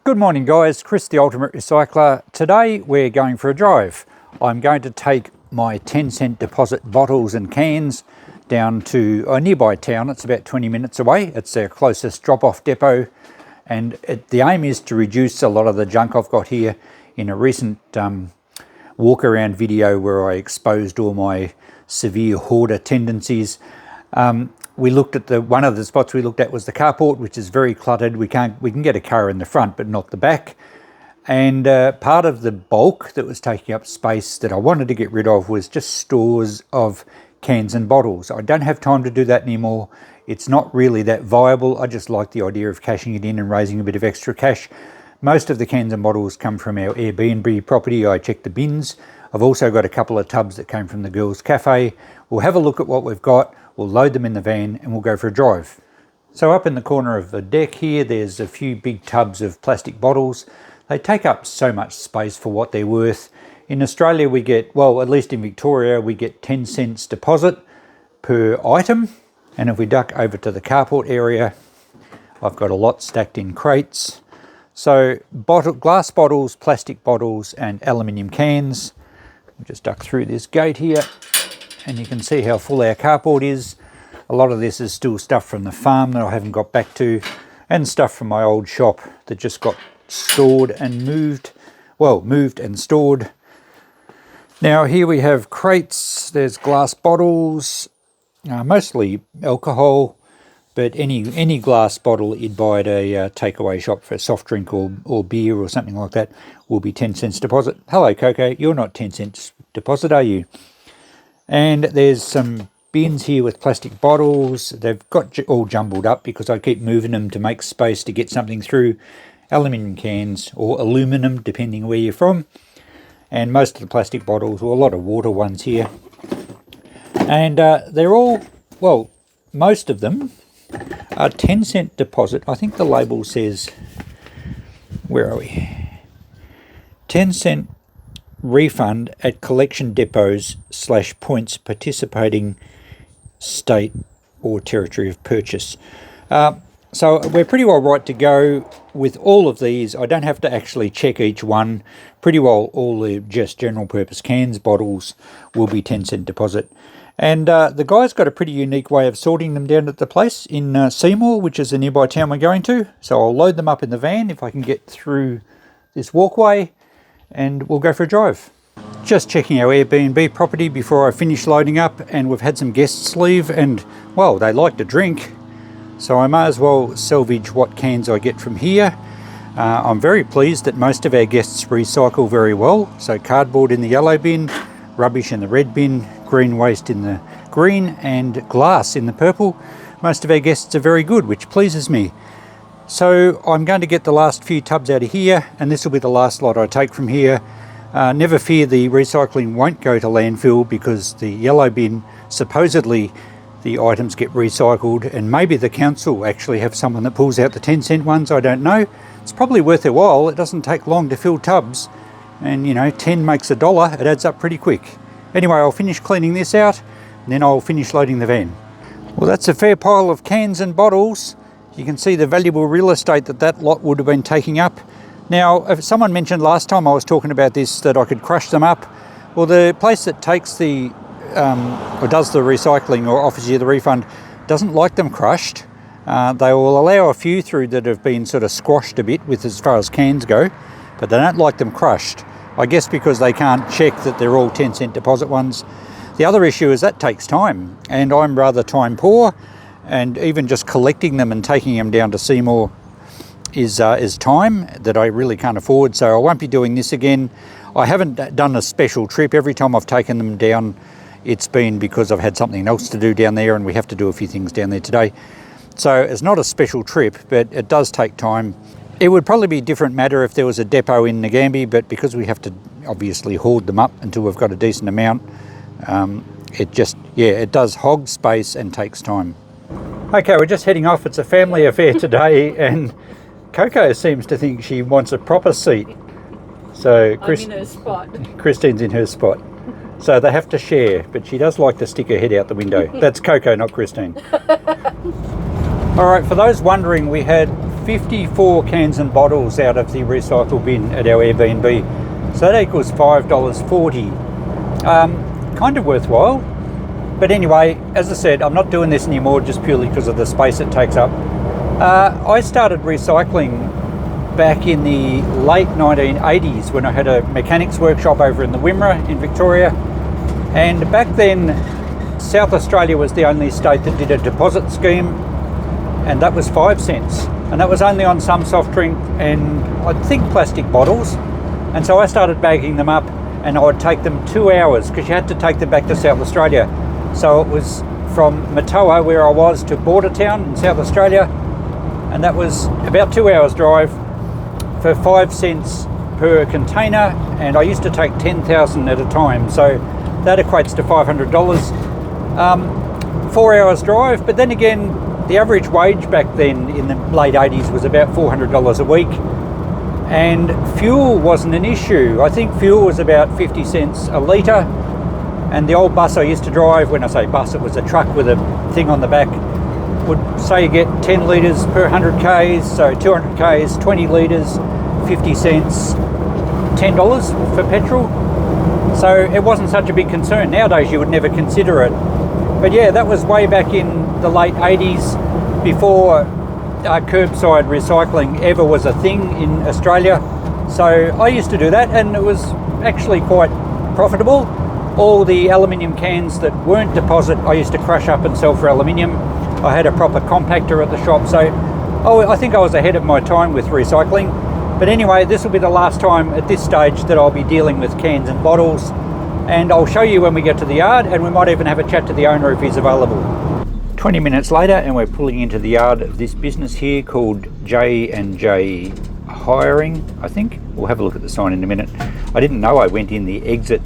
Good morning guys, Chris the Ultimate Recycler. Today we're going for a drive. I'm going to take my 10-cent deposit bottles and cans down to a nearby town. It's about 20 minutes away. It's their closest drop-off depot, and the aim is to reduce a lot of the junk I've got here. In a recent walk around video where I exposed all my severe hoarder tendencies, we looked at one of the spots we looked at was the carport, which is very cluttered. We can get a car in the front but not the back, and part of the bulk that was taking up space that I wanted to get rid of was just stores of cans and bottles. I don't have time to do that anymore. It's not really that viable. I just like the idea of cashing it in and raising a bit of extra cash. Most of the cans and bottles come from our Airbnb property. I check the bins. I've also got a couple of tubs that came from the girls' cafe. We'll have a look at what we've got. We'll load them in the van and we'll go for a drive. So up in the corner of the deck here, there's a few big tubs of plastic bottles. They take up so much space for what they're worth. In Australia we get, well, at least in Victoria, we get 10 cents deposit per item. And if we duck over to the carport area, I've got a lot stacked in crates. So glass bottles, plastic bottles and aluminium cans. I'll just duck through this gate here and you can see how full our carport is. A lot of this is still stuff from the farm that I haven't got back to, and stuff from my old shop that just got stored and moved. Well, moved and stored. Now here we have crates. There's glass bottles, mostly alcohol, but any glass bottle that you'd buy at a takeaway shop for a soft drink or beer or something like that will be 10 cents deposit. Hello Coco, you're not 10 cents deposit, are you? And there's some bins here with plastic bottles. They've got all jumbled up because I keep moving them to make space to get something through. Aluminium cans or aluminum, depending where you're from. And most of the plastic bottles, or a lot of water ones here. And they're all, well, most of them are 10 cent deposit. I think the label says, where are we? 10 cent refund at collection depots / points participating state or territory of purchase. So we're pretty well right to go with all of these. I don't have to actually check each one. Pretty well all the just general purpose cans, bottles will be 10 cent deposit. And the guy's got a pretty unique way of sorting them down at the place in Seymour, which is a nearby town we're going to. So I'll load them up in the van if I can get through this walkway, and we'll go for a drive. Just checking our Airbnb property before I finish loading up, and we've had some guests leave and, well, they like to drink. So I may as well salvage what cans I get from here. I'm very pleased that most of our guests recycle very well. So cardboard in the yellow bin, rubbish in the red bin, green waste in the green, and glass in the purple. Most of our guests are very good, which pleases me. So I'm going to get the last few tubs out of here, and this will be the last lot I take from here. Never fear, the recycling won't go to landfill because the yellow bin, supposedly the items get recycled, and maybe the council actually have someone that pulls out the 10 cent ones, I don't know. It's probably worth their while. It doesn't take long to fill tubs, and you know, 10 makes $1. It adds up pretty quick. Anyway, I'll finish cleaning this out and then I'll finish loading the van. Well, that's a fair pile of cans and bottles. You can see the valuable real estate that lot would have been taking up. Now, if someone mentioned last time I was talking about this that I could crush them up. Well, the place that takes the or does the recycling or offers you the refund doesn't like them crushed. They will allow a few through that have been sort of squashed a bit with as far as cans go, but they don't like them crushed. I guess because they can't check that they're all 10 cent deposit ones. The other issue is that takes time, and I'm rather time poor, and even just collecting them and taking them down to Seymour is time that I really can't afford, so I won't be doing this again. I haven't done a special trip. Every time I've taken them down, it's been because I've had something else to do down there, and we have to do a few things down there today. So it's not a special trip, but it does take time. It would probably be a different matter if there was a depot in Nagambie, but because we have to obviously hoard them up until we've got a decent amount, it does hog space and takes time. Okay, we're just heading off. It's a family affair today, and Coco seems to think she wants a proper seat. So I'm in her spot. Christine's in her spot. So they have to share, but she does like to stick her head out the window. That's Coco, not Christine. All right, for those wondering, we had 54 cans and bottles out of the recycle bin at our Airbnb. So that equals $5.40. Kind of worthwhile. But anyway, as I said, I'm not doing this anymore just purely because of the space it takes up. I started recycling back in the late 1980s when I had a mechanics workshop over in the Wimmera in Victoria. And back then, South Australia was the only state that did a deposit scheme, and that was 5 cents. And that was only on some soft drink and I think plastic bottles. And so I started bagging them up, and I would take them 2 hours because you had to take them back to South Australia. So it was from Matoa, where I was, to Bordertown in South Australia, and that was about 2 hours drive for 5 cents per container, and I used to take 10,000 at a time, so that equates to $500. 4 hours drive, but then again, the average wage back then in the late 80s was about $400 a week, and fuel wasn't an issue. I think fuel was about 50 cents a litre. And the old bus I used to drive, when I say bus, it was a truck with a thing on the back, would say you get 10 litres per 100 Ks, so 200 Ks, 20 litres, 50 cents, $10 for petrol. So it wasn't such a big concern. Nowadays you would never consider it. But yeah, that was way back in the late 80s, before curbside recycling ever was a thing in Australia. So I used to do that, and it was actually quite profitable. All the aluminium cans that weren't deposit, I used to crush up and sell for aluminium. I had a proper compactor at the shop, so I think I was ahead of my time with recycling. But anyway, this will be the last time at this stage that I'll be dealing with cans and bottles, and I'll show you when we get to the yard, and we might even have a chat to the owner if he's available. 20 minutes later, and we're pulling into the yard of this business here called J&J Hiring, I think. We'll have a look at the sign in a minute. I didn't know I went in the exit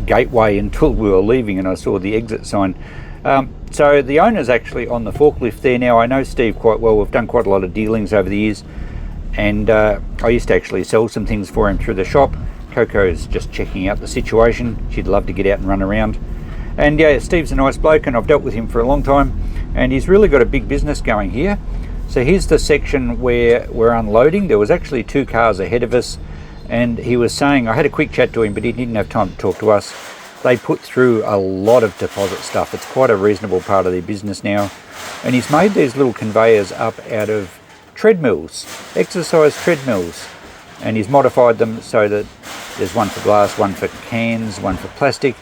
gateway until we were leaving, and I saw the exit sign. So the owner's actually on the forklift there now. I know Steve quite well. We've done quite a lot of dealings over the years, and I used to actually sell some things for him through the shop. Coco's just checking out the situation. She'd love to get out and run around. And yeah, Steve's a nice bloke, and I've dealt with him for a long time, and he's really got a big business going here. So here's the section where we're unloading. There was actually 2 cars ahead of us, and he was saying, I had a quick chat to him, but he didn't have time to talk to us. They put through a lot of deposit stuff. It's quite a reasonable part of their business now. And he's made these little conveyors up out of treadmills, exercise treadmills. And he's modified them so that there's one for glass, one for cans, one for plastic.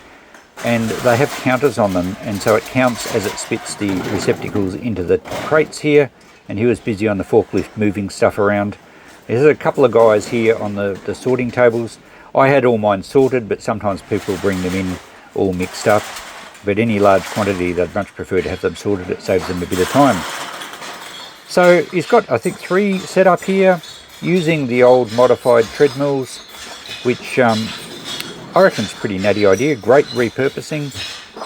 And they have counters on them, and so it counts as it spits the receptacles into the crates here. And he was busy on the forklift moving stuff around. There's a couple of guys here on the sorting tables. I had all mine sorted, but sometimes people bring them in all mixed up. But any large quantity, they'd much prefer to have them sorted. It saves them a bit of time. So he's got, I think, 3 set up here using the old modified treadmills, which I reckon is a pretty natty idea. Great repurposing.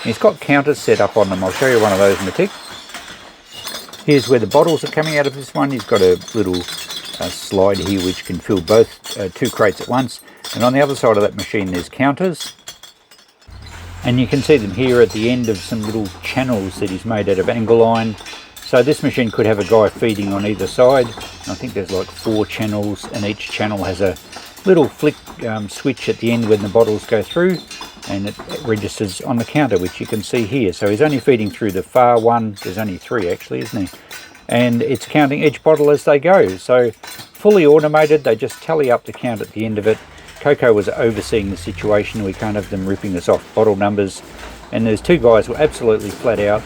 He's got counters set up on them. I'll show you one of those in a tick. Here's where the bottles are coming out of this one. He's got a little slide here which can fill both 2 crates at once, and on the other side of that machine there's counters, and you can see them here at the end of some little channels that he's made out of angle iron. So this machine could have a guy feeding on either side. I think there's like 4 channels, and each channel has a little flick switch at the end when the bottles go through, and it registers on the counter, which you can see here. So he's only feeding through the far one. There's only 3 actually, isn't he? And it's counting each bottle as they go. So fully automated. They just tally up the count at the end of it. Coco was overseeing the situation. We can't have them ripping us off bottle numbers. And there's 2 guys who were absolutely flat out.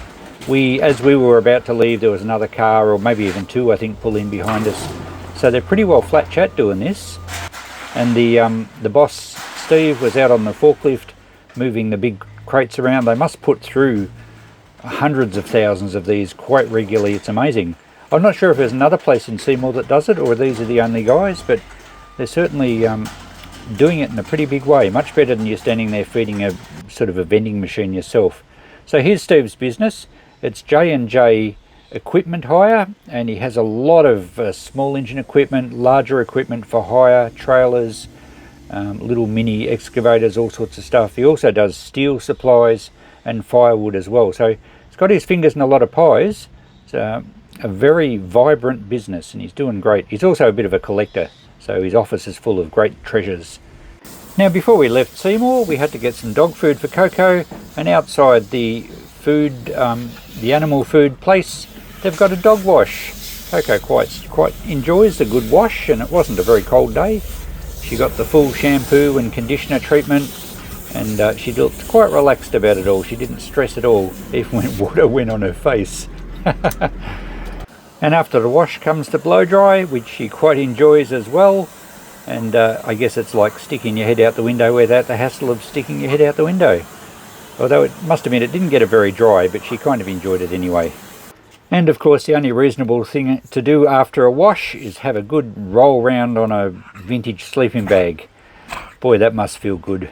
As we were about to leave, there was another car, or maybe even 2, I think, pull in behind us. So they're pretty well flat chat doing this. And the boss, Steve, was out on the forklift moving the big crates around. They must put through hundreds of thousands of these quite regularly. It's amazing. I'm not sure if there's another place in Seymour that does it, or these are the only guys, but they're certainly doing it in a pretty big way. Much better than you standing there feeding a sort of a vending machine yourself. So here's Steve's business. It's J&J Equipment Hire, and he has a lot of small engine equipment, larger equipment for hire, trailers, little mini excavators, all sorts of stuff. He also does steel supplies and firewood as well. So he's got his fingers in a lot of pies. So a very vibrant business, and he's doing great. He's also a bit of a collector, so his office is full of great treasures. Now, before we left Seymour, we had to get some dog food for Coco, and outside the food, the animal food place, they've got a dog wash. Coco quite enjoys a good wash, and it wasn't a very cold day. She got the full shampoo and conditioner treatment, and she looked quite relaxed about it all. She didn't stress at all, even when water went on her face. And after the wash comes the blow dry, which she quite enjoys as well. And I guess it's like sticking your head out the window without the hassle of sticking your head out the window. Although it must admit it didn't get it very dry, but she kind of enjoyed it anyway. And of course the only reasonable thing to do after a wash is have a good roll round on a vintage sleeping bag. Boy, that must feel good.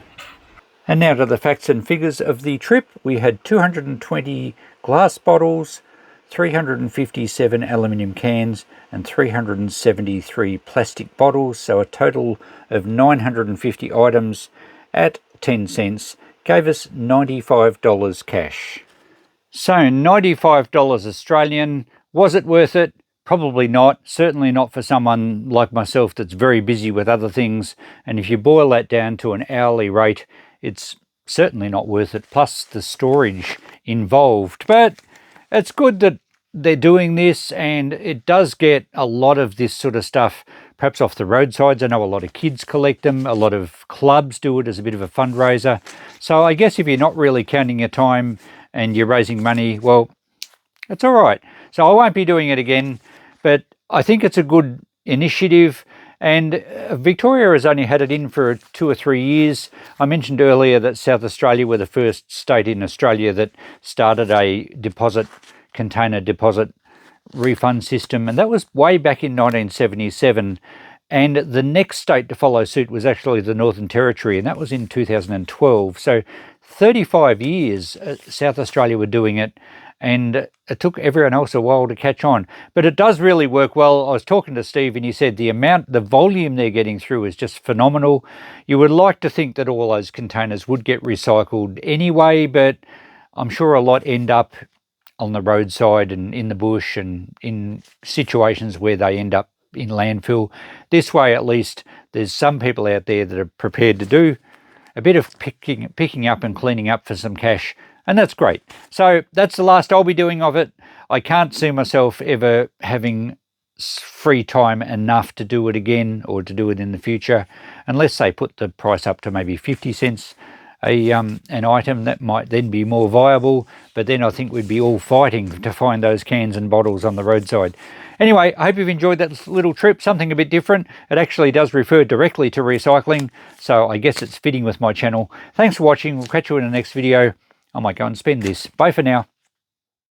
And now to the facts and figures of the trip. We had 220 glass bottles, 357 aluminium cans and 373 plastic bottles, so a total of 950 items at 10 cents gave us $95 cash. So $95 Australian. Was it worth it? Probably not. Certainly not for someone like myself that's very busy with other things, and if you boil that down to an hourly rate, it's certainly not worth it, plus the storage involved. But it's good that they're doing this, and it does get a lot of this sort of stuff perhaps off the roadsides. I know a lot of kids collect them, a lot of clubs do it as a bit of a fundraiser. So I guess if you're not really counting your time and you're raising money, well, it's all right. So I won't be doing it again, but I think it's a good initiative. And Victoria has only had it in for 2 or 3 years. I mentioned earlier that South Australia were the first state in Australia that started a container deposit refund system, and that was way back in 1977. And the next state to follow suit was actually the Northern Territory, and that was in 2012. So 35 years South Australia were doing it, and it took everyone else a while to catch on. But it does really work well. I was talking to Steve and he said the volume they're getting through is just phenomenal. You would like to think that all those containers would get recycled anyway, but I'm sure a lot end up on the roadside and in the bush and in situations where they end up in landfill. This way, at least, there's some people out there that are prepared to do a bit of picking up and cleaning up for some cash, and that's great. So that's the last I'll be doing of it. I can't see myself ever having free time enough to do it again or to do it in the future, unless they put the price up to maybe 50 cents an item. That might then be more viable, but then I think we'd be all fighting to find those cans and bottles on the roadside. Anyway, I hope you've enjoyed that little trip, something a bit different. It actually does refer directly to recycling, so I guess it's fitting with my channel. Thanks for watching. We'll catch you in the next video. I might go and spend this. Bye for now.